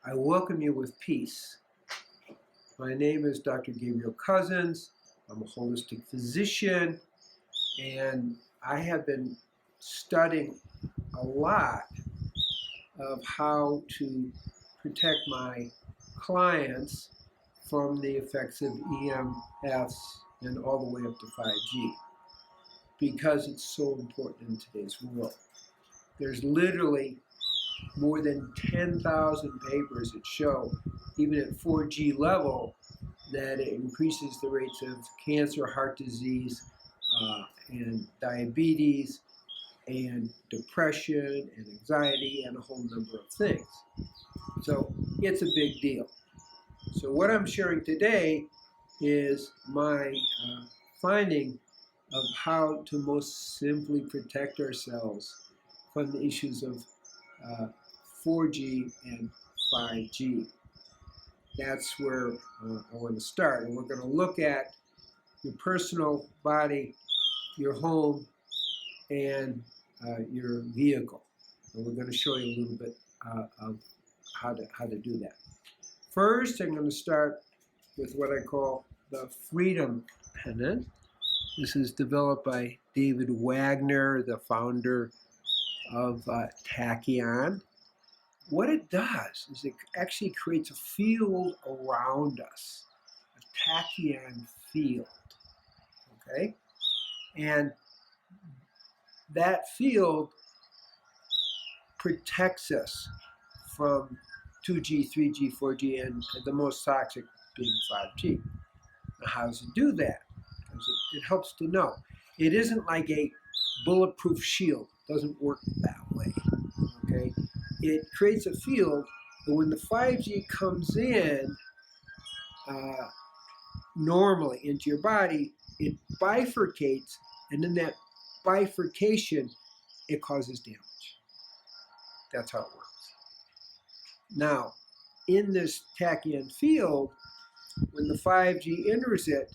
I welcome you with peace. My name is Dr. Gabriel Cousens. I'm a holistic physician, and I have been studying a lot of how to protect my clients from the effects of EMFs and all the way up to 5G, because it's so important in today's world. There's literally more than 10,000 papers that show, even at 4G level, that it increases the rates of cancer, heart disease, and diabetes, and depression, and anxiety, and a whole number of things. So it's a big deal. So what I'm sharing today is my finding of how to most simply protect ourselves from the issues of 4G and 5G. That's where I want to start. And we're going to look at your personal body, your home, and your vehicle. And we're going to show you a little bit of how to do that. First, I'm going to start with what I call the Freedom Pendant. This is developed by David Wagner, the founder of Tachyon. What it does is it actually creates a field around us, a tachyon field, okay? And that field protects us from 2G, 3G, 4G, and the most toxic being 5G. Now, how does it do that? Because it helps to know. It isn't like a bulletproof shield. It doesn't work that way, okay? It creates a field that when the 5G comes in normally into your body, it bifurcates, and in that bifurcation, it causes damage. That's how it works. Now, in this tachyon field, when the 5G enters it,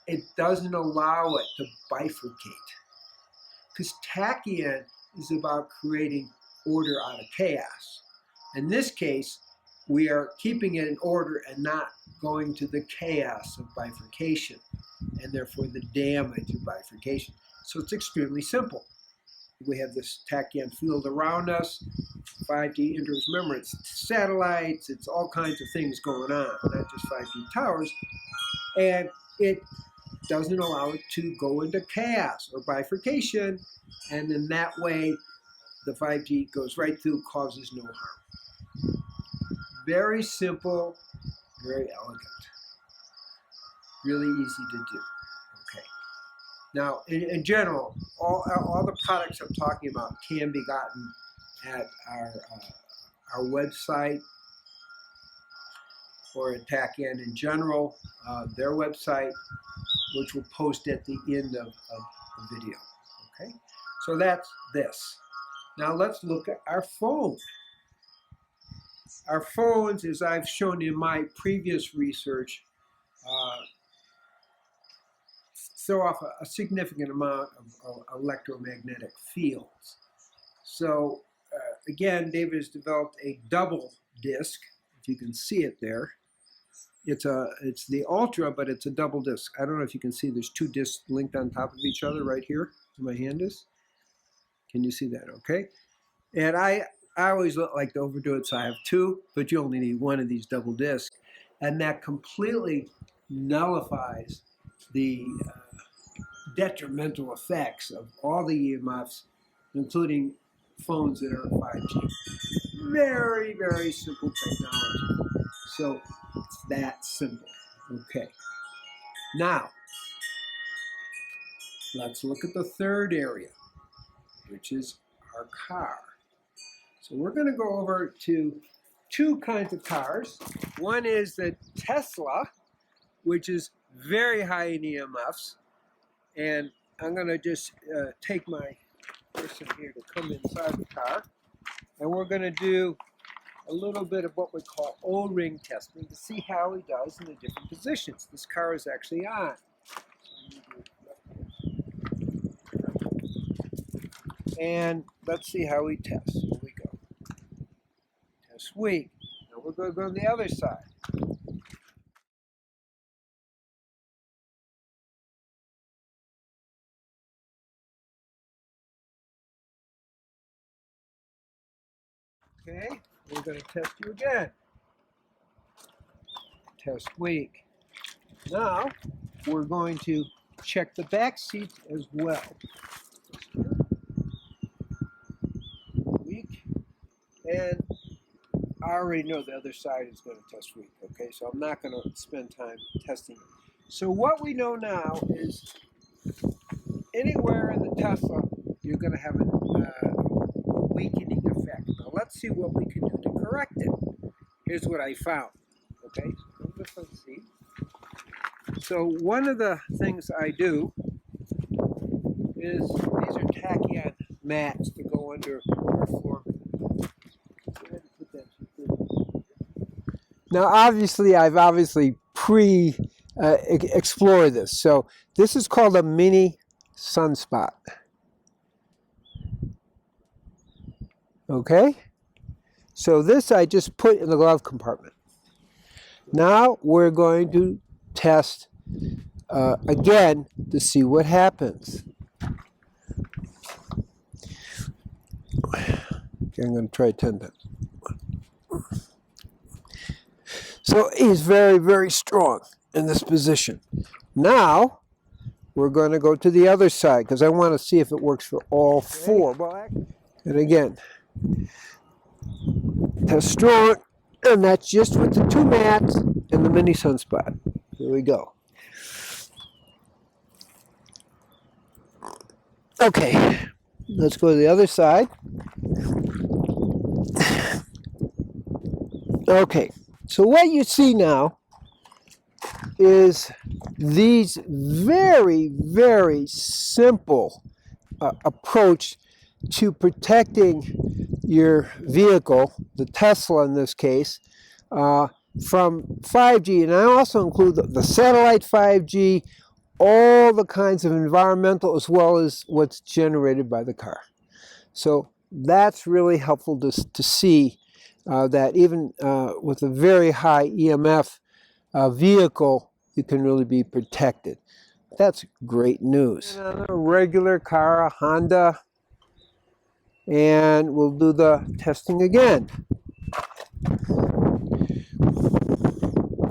it doesn't allow it to bifurcate. Because tachyon is about creating order out of chaos. In this case, we are keeping it in order and not going to the chaos of bifurcation, and therefore the damage of bifurcation. So it's extremely simple. We have this tachyon field around us. 5G enters, remember, it's satellites, it's all kinds of things going on, not just 5G towers, and it doesn't allow it to go into chaos or bifurcation, and in that way, the 5G goes right through, causes no harm. Very simple, very elegant. Really easy to do. Okay. Now, in general, all the products I'm talking about can be gotten at our website, or at Tachyon in general, their website, which we'll post at the end of the video. Okay. So that's this. Now let's look at our phone. Our phones, as I've shown in my previous research, throw off a significant amount of electromagnetic fields. So again, David has developed a double disc, if you can see it there. It's the Ultra, but it's a double disc. I don't know if you can see, there's two discs linked on top of each other right here, where my hand is. Can you see that? Okay. And I always like to overdo it, so I have two, but you only need one of these double discs. And that completely nullifies the detrimental effects of all the EMFs, including phones that are 5G. Very, very simple technology. So it's that simple. Okay. Now, let's look at the third area, which is our car. So we're going to go over to two kinds of cars. One is the Tesla, which is very high in EMFs. And I'm going to just take my person here to come inside the car. And we're going to do a little bit of what we call O-ring testing to see how he does in the different positions. This car is actually on. And let's see how he tests. Here we go. Test weak. going to go on the other side. Okay, we're going to test you again. Test weak. Now, we're going to check the back seats as well. Weak. And I already know the other side is going to test weak, okay? So I'm not going to spend time testing it. So what we know now is anywhere in the Tesla, you're going to have a weakening effect. Now let's see what we can do to correct it. Here's what I found, okay? Let's see. So one of the things I do is these are tachyon mats to go under our floor. Now, obviously, I've explored this. So this is called a mini Sunspot. Okay? So this I just put in the glove compartment. Now we're going to test again to see what happens. Okay, I'm going to try 10 times. So he's very, very strong in this position. Now we're going to go to the other side because I want to see if it works for all four. And again, test strong, and that's just with the 2 mats and the mini Sunspot. Here we go. Okay, let's go to the other side. Okay, so what you see now is these very, very simple approach to protecting your vehicle, the Tesla in this case, from 5G. And I also include the satellite 5G, all the kinds of environmental as well as what's generated by the car. So that's really helpful to see that even with a very high EMF vehicle, you can really be protected. That's great news. And on a regular car, a Honda, and we'll do the testing again.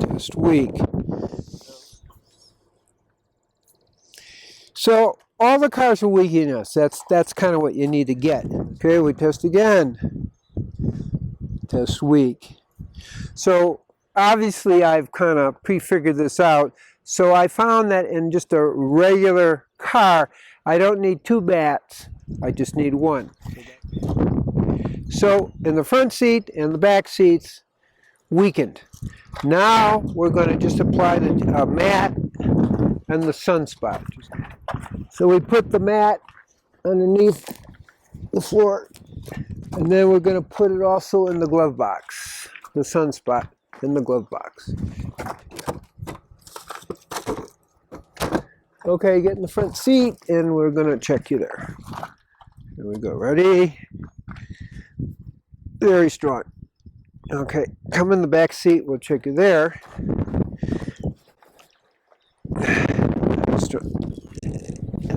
Test weak. So all the cars are weakening us. That's kind of what you need to get. Okay, we test again. Test weak. So obviously I've kind of prefigured this out. So I found that in just a regular car, I don't need 2 bats. I just need 1. So in the front seat and the back seats, weakened. Now we're going to just apply the mat and the Sunspot. So we put the mat underneath the floor, and then we're going to put it also in the glove box, the Sunspot in the glove box. Okay, get in the front seat, and we're going to check you there. Here we go. Ready? Very strong. Okay, come in the back seat. We'll check you there.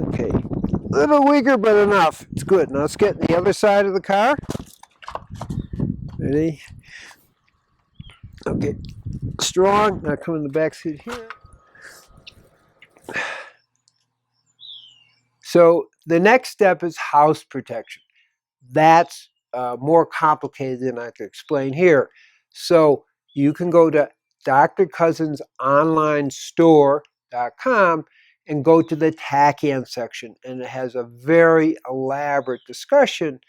Okay, a little weaker, but enough. It's good. Now let's get in the other side of the car. Ready? Okay, strong. Now come in the back seat here. So the next step is house protection. That's more complicated than I could explain here. So you can go to drcousensonlinestore.com and go to the Tachyon section, and it has a very elaborate discussion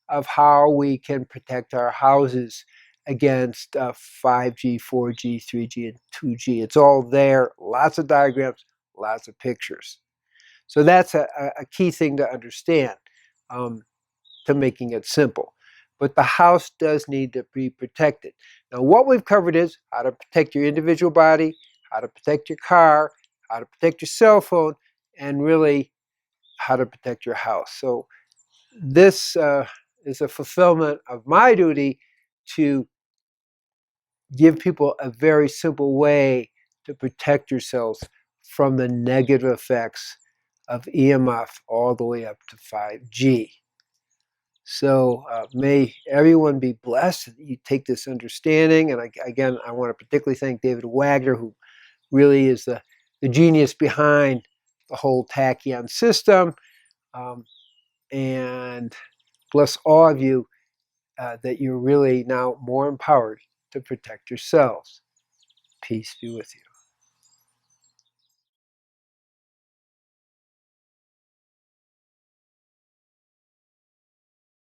of how we can protect our houses against 5G, 4G, 3G, and 2G. It's all there, lots of diagrams, lots of pictures. So that's a key thing to understand, to making it simple. But the house does need to be protected. Now what we've covered is how to protect your individual body, how to protect your car, how to protect your cell phone, and really how to protect your house. So this is a fulfillment of my duty to give people a very simple way to protect yourselves from the negative effects of EMF all the way up to 5G. So may everyone be blessed that you take this understanding. And again, I want to particularly thank David Wagner, who really is the genius behind the whole tachyon system. And bless all of you that you're really now more empowered to protect yourselves. Peace be with you.